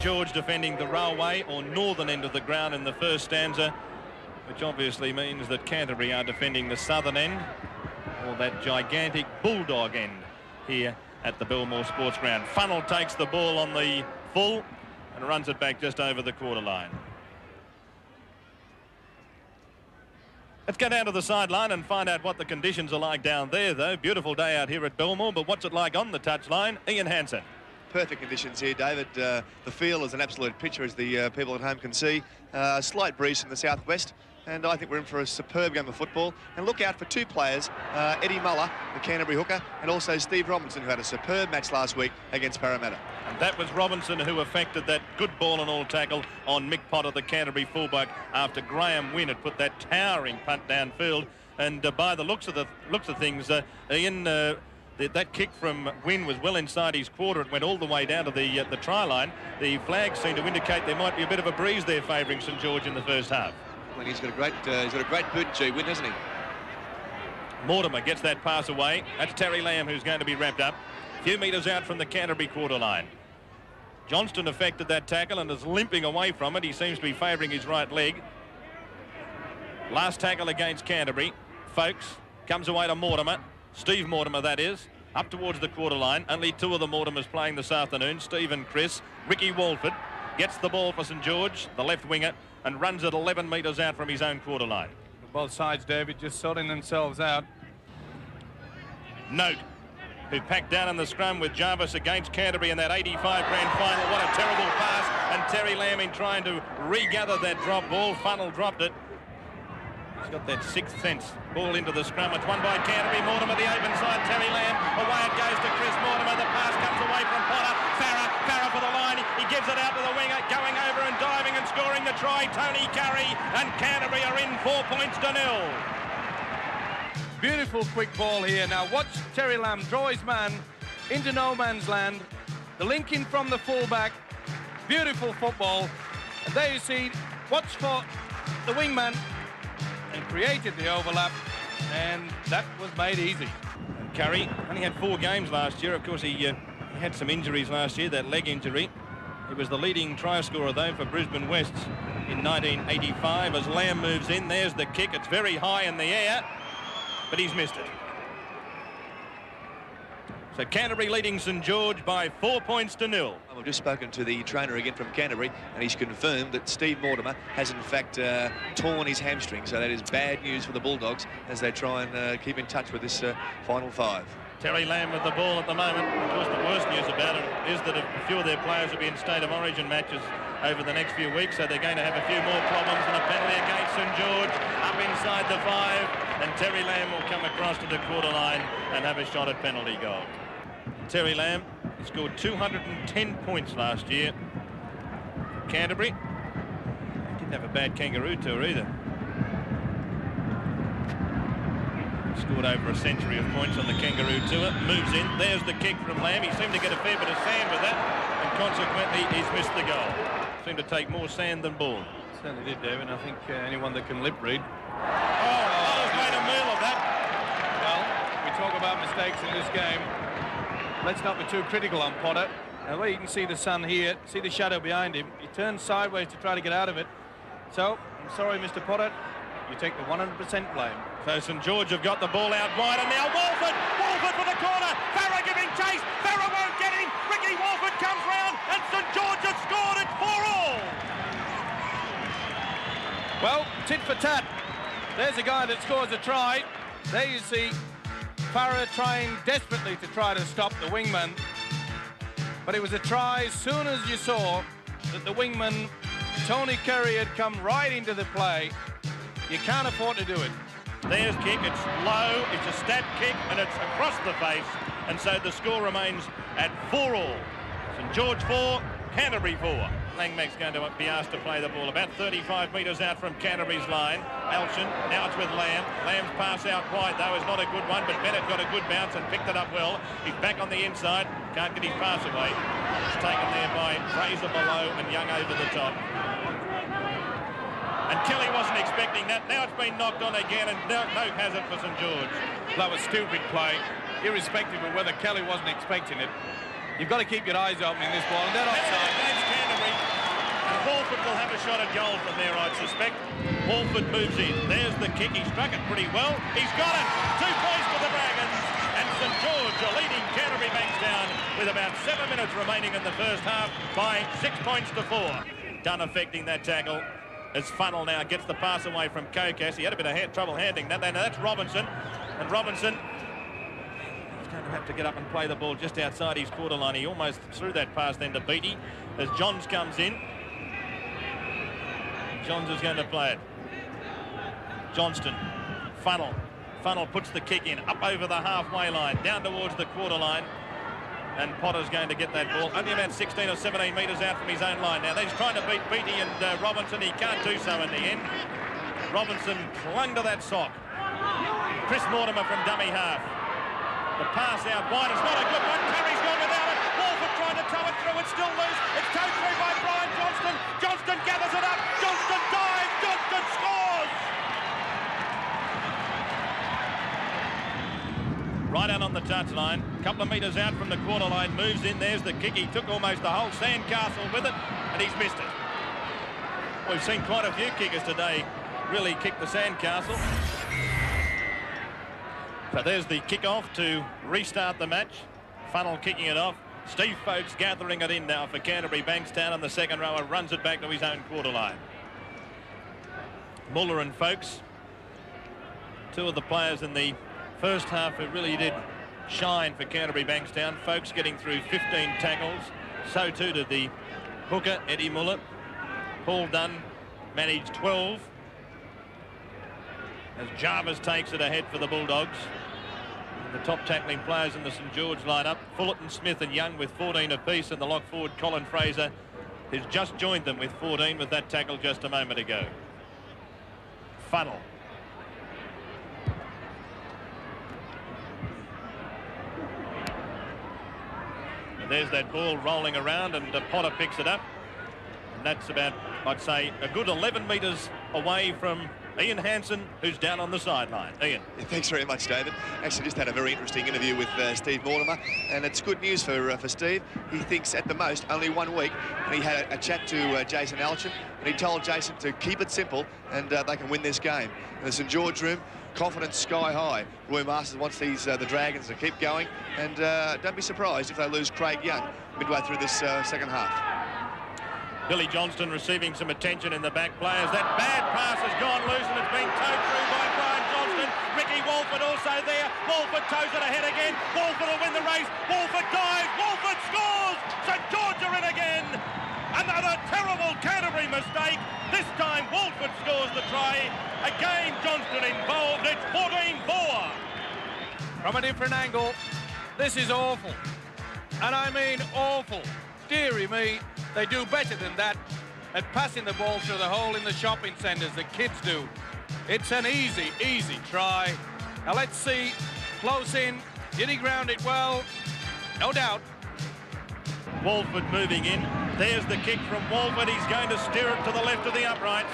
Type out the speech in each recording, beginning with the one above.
George defending the railway or northern end of the ground in the first stanza, which obviously means that Canterbury are defending the southern end, or that gigantic bulldog end here at the Belmore Sports Ground. Funnel takes the ball on the full and runs it back just over the quarter line. Let's go down to the sideline and find out what the conditions are like down there, though. Beautiful day out here at Belmore, but what's it like on the touchline? Ian Hansen. Perfect conditions here, David. The field is an absolute picture, as the people at home can see. A slight breeze from the southwest, and I think we're in for a superb game of football. And look out for two players, Eddie Muller, the Canterbury hooker, and also Steve Robinson, who had a superb match last week against Parramatta. And that was Robinson who effected that good ball and all tackle on Mick Potter, the Canterbury fullback, after Graham Wynn had put that towering punt downfield. And by the looks of things, Ian, that kick from Wynn was well inside his quarter. It went all the way down to the try line. The flags seem to indicate there might be a bit of a breeze there favouring St George in the first half. Well, he's got a great boot, G. Wynn, hasn't he? Mortimer gets that pass away. That's Terry Lamb who's going to be wrapped up. A few metres out from the Canterbury quarter line. Johnston effected that tackle and is limping away from it. He seems to be favouring his right leg. Last tackle against Canterbury. Folks comes away to Mortimer. Steve Mortimer, that is, up towards the quarter line. Only two of the Mortimers playing this afternoon, Steve and Chris. Ricky Walford gets the ball for St George, the left winger, and runs it 11 metres out from his own quarter line. Both sides, David, just sorting themselves out. Note, who packed down in the scrum with Jarvis against Canterbury in that 85 grand final. What a terrible pass, and Terry Lamb in trying to regather that drop ball. Funnel dropped it. He's got that sixth sense. Ball into the scrum. It's won by Canterbury. Mortimer, the open side. Terry Lamb. Away it goes to Chris Mortimer. The pass comes away from Potter. Farah for the line. He gives it out to the winger. Going over and diving and scoring the try. Tony Curry. And Canterbury are in 4 points to 0. Beautiful quick ball here. Now watch Terry Lamb draw his man into no man's land. The link in from the fullback. Beautiful football. And there you see, watch for the wingman, and created the overlap, and that was made easy. And Curry only had 4 games last year. Of course, he had some injuries last year, that leg injury. He was the leading try scorer, though, for Brisbane West in 1985. As Lamb moves in, there's the kick. It's very high in the air, but he's missed it. So Canterbury leading St George by 4 points to 0. I've just spoken to the trainer again from Canterbury, and he's confirmed that Steve Mortimer has in fact torn his hamstring. So that is bad news for the Bulldogs as they try and keep in touch with this final 5. Terry Lamb with the ball at the moment. Of course, the worst news about it is that a few of their players will be in state of origin matches over the next few weeks, so they're going to have a few more problems, and a penalty against St George up inside the 5, and Terry Lamb will come across to the quarter line and have a shot at penalty goal. Terry Lamb scored 210 points last year for Canterbury. He didn't have a bad kangaroo tour either. Scored over a century of points on the kangaroo tour. Moves in. There's the kick from Lamb. He seemed to get a fair bit of sand with that, and consequently he's missed the goal. Seemed to take more sand than ball. Certainly did, David. I think anyone that can lip read. Potter's made a meal of that. Well, we talk about mistakes in this game. Let's not be too critical on Potter. Now, you can see the sun here, see the shadow behind him. He turns sideways to try to get out of it. So, I'm sorry, Mr. Potter, you take the 100% blame. So St George have got the ball out wide, and now Walford for the corner. Farah giving chase. Farah won't get him. Ricky Walford comes round, and St George has scored it 4-all. Well, tit for tat. There's a guy that scores a try. There you see Farah trying desperately to try to stop the wingman. But it was a try as soon as you saw that the wingman, Tony Curry, had come right into the play. You can't afford to do it. There's kick. It's low. It's a stab kick, and it's across the face. And so the score remains at 4-all. St George 4, Canterbury 4. Langmack's going to be asked to play the ball about 35 metres out from Canterbury's line. Alshin, now it's with Lamb. Lamb's pass out wide, though, is not a good one, but Bennett got a good bounce and picked it up well. He's back on the inside. Can't get his pass away. It's taken there by Fraser below and Young over the top. And Kelly wasn't expecting that. Now it's been knocked on again, and no hazard for St George. That was stupid play, irrespective of whether Kelly wasn't expecting it. You've got to keep your eyes open in this ball, and they're offside. Against Canterbury. shot at goal from there, I'd suspect. Walford moves in. There's the kick. He struck it pretty well. He's got it. 2 points for the Dragons. And St George are leading Canterbury Bankstown with about 7 minutes remaining in the first half by 6 points to 4. Done affecting that tackle as Funnell now gets the pass away from Kokas. He had a bit of trouble handling that. Now that's Robinson. And Robinson is going to have to get up and play the ball just outside his quarter line. He almost threw that pass then to Beattie as Johns comes in. Johns is going to play it. Johnston. Funnell. Funnell puts the kick in, up over the halfway line, down towards the quarter line. And Potter's going to get that ball only about 16 or 17 metres out from his own line. Now, he's trying to beat Beattie and Robinson. He can't do so in the end. Robinson clung to that sock. Chris Mortimer from dummy half. The pass out wide. It's not a good one. Terry's gone without it. Walford trying to tow it through. It's still loose. It's towed through by Brian Johnston. Johnston gathers it up. Johnston dives. Johnston scores! Right out on the touchline, a couple of metres out from the quarter line, moves in. There's the kick. He took almost the whole sandcastle with it, and he's missed it. We've seen quite a few kickers today really kick the sandcastle. So there's the kick-off to restart the match. Funnell kicking it off. Steve Folkes gathering it in now for Canterbury Bankstown, and the second rower runs it back to his own quarter line. Muller and Folkes, two of the players in the first half who really did shine for Canterbury Bankstown. Folkes getting through 15 tackles. So too did the hooker, Eddie Muller. Paul Dunn managed 12. As Jarvis takes it ahead for the Bulldogs. The top tackling players in the St George lineup, Fullerton, Smith and Young with 14 apiece, and the lock forward Colin Fraser has just joined them with 14 with that tackle just a moment ago. Funnell. There's that ball rolling around, and Potter picks it up. And that's about, I'd say, a good 11 metres away from Ian Hansen, who's down on the sideline. Ian. Yeah, thanks very much, David. Actually, just had a very interesting interview with Steve Mortimer, and it's good news for Steve. He thinks at the most only 1 week, and he had a chat to Jason Alchin, and he told Jason to keep it simple, and they can win this game. In the St George room, confidence sky high. Roy Masters wants the Dragons to keep going, and don't be surprised if they lose Craig Young midway through this second half. Billy Johnston receiving some attention in the back players. That bad pass has gone loose and it's been towed through by Brian Johnston. Ricky Walford also there. Walford tows it ahead again. Walford will win the race. Walford dives. Walford scores. St George are in again. Another terrible Canterbury mistake. This time Walford scores the try. Again Johnston involved. It's 14-4. From a different angle, this is awful. And I mean awful. Deary me, they do better than that at passing the ball through the hole in the shopping centres, the kids do. It's an easy, easy try. Now let's see, close in, did he ground it well? No doubt. Walford moving in. There's the kick from Walford. He's going to steer it to the left of the uprights.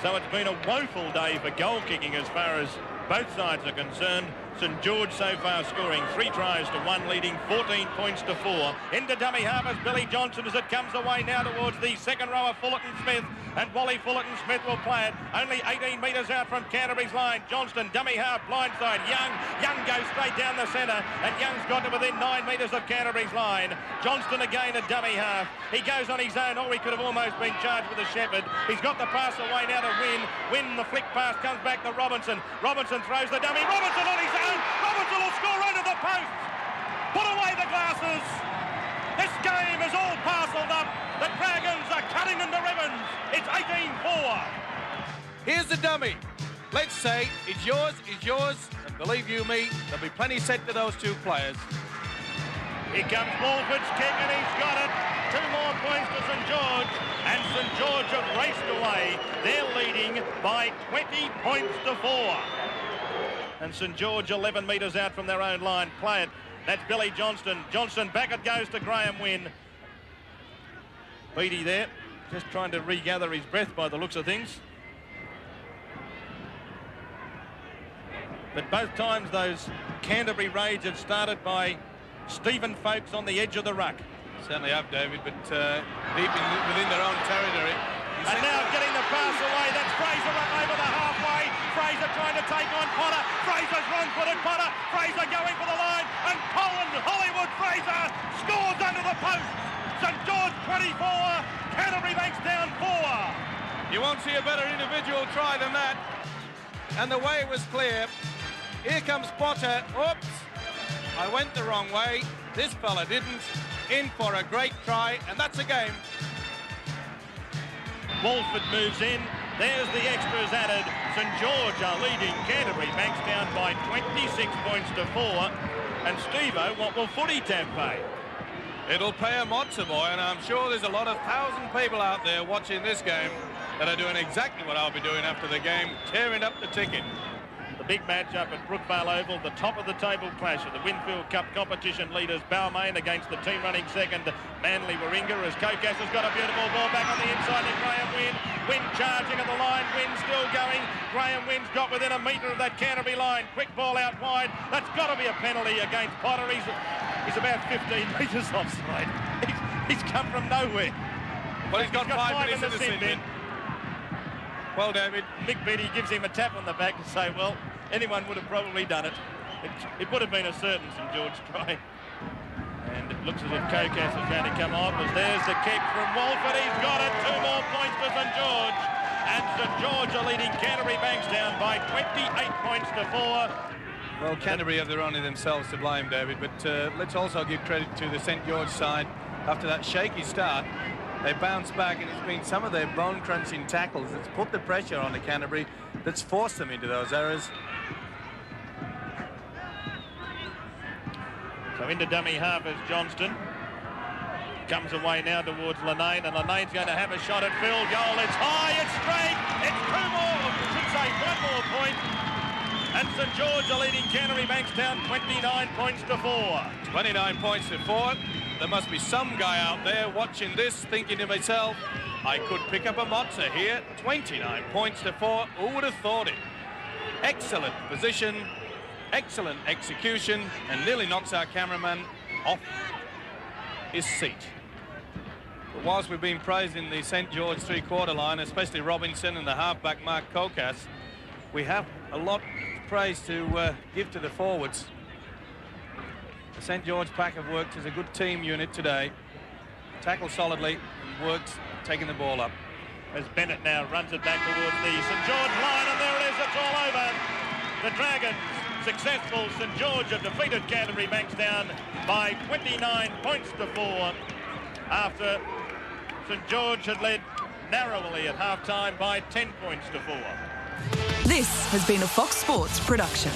So it's been a woeful day for goal kicking as far as both sides are concerned. St George so far scoring 3 tries to 1, leading 14 points to 4. Into dummy half as Billy Johnson as it comes away now towards the second rower, Fullerton Smith, and Wally Fullerton Smith will play it. Only 18 metres out from Canterbury's line. Johnston, dummy half, blindside. Young goes straight down the centre, and Young's got to within 9 metres of Canterbury's line. Johnston again at dummy half. He goes on his own, or he could have almost been charged with a shepherd. He's got the pass away now to Wynn. Wynn, the flick pass comes back to Robinson. Robinson throws the dummy. Robinson on his own. Robinson will score under the post. Put away the glasses. This game is all parcelled up. The Dragons are cutting into ribbons. It's 18-4. Here's the dummy. Let's say it's yours, and believe you me, there'll be plenty set to those two players. Here comes Walford's kick, and he's got it. 2 more points to St George, and St George have raced away. They're leading by 20 points to 4. And St George 11 metres out from their own line. Play it. That's Billy Johnston. Johnston back it goes to Graham Wynn. Beattie there, just trying to regather his breath by the looks of things. But both times those Canterbury raids have started by Stephen Folkes on the edge of the ruck. Certainly have, David, but deep within their own territory. He's And now getting the pass away. That's Fraser up over the halfway. Fraser trying to take on Potter. Fraser's wrong-footed Potter. Fraser going for the line. And Hollywood Fraser scores under the post. St George 24, Canterbury Bankstown 4. You won't see a better individual try than that. And the way was clear. Here comes Potter. Oops, I went the wrong way. This fella didn't. In for a great try, and that's a game. Walford moves in. There's the extras added. St George are leading Canterbury Bankstown by 26 points to 4. And Steve-O, what will footy tab pay? It'll pay a matzo boy, and I'm sure there's a lot of 1,000 people out there watching this game that are doing exactly what I'll be doing after the game, tearing up the ticket. The big match up at Brookvale Oval, the top of the table clash of the Winfield Cup competition leaders Balmain against the team running second Manly Warringah, as Kokas has got a beautiful ball back on the inside and Graham Wynn. Wynn charging at the line, Wynn still going. Graham Wynn's got within a metre of that Canterbury line. Quick ball out wide. That's got to be a penalty against Potter. He's about 15 metres offside. He's come from nowhere. Well, he's got 5 minutes in the sin bin. Well, David. Mick Beattie gives him a tap on the back and say, well, anyone would have probably done it. It would have been a certain St George try. And it looks as if Kokas is going to come off, as there's the kick from Walford. He's got it. 2 more points for St George. And St George are leading Canterbury Bankstown by 28 points to 4. Well, Canterbury have their only themselves to blame, David, but let's also give credit to the St George side. After that shaky start, they bounced back, and it's been some of their bone-crunching tackles that's put the pressure on the Canterbury that's forced them into those errors. So into dummy half is Johnston. Comes away now towards Lanane, and Lanane's going to have a shot at field goal. It's high, it's straight, it's 2 more, I should say 1 more point. And St George are leading Canterbury Bankstown 29 points to 4. 29 points to 4. There must be some guy out there watching this thinking to myself, I could pick up a mozza here. 29 points to 4. Who would have thought it? Excellent position, excellent execution, and nearly knocks our cameraman off his seat. But whilst we've been praising the St George three-quarter line, especially Robinson and the halfback Mark Kokas, we have a lot of praise to give to the forwards. The St George pack have worked as a good team unit today. Tackled solidly and worked taking the ball up. As Bennett now runs it back towards the St George line, and there it is, it's all over. The Dragons, successful. St George have defeated Canterbury Bankstown by 29 points to 4 after St George had led narrowly at half-time by 10 points to 4. This has been a Fox Sports production.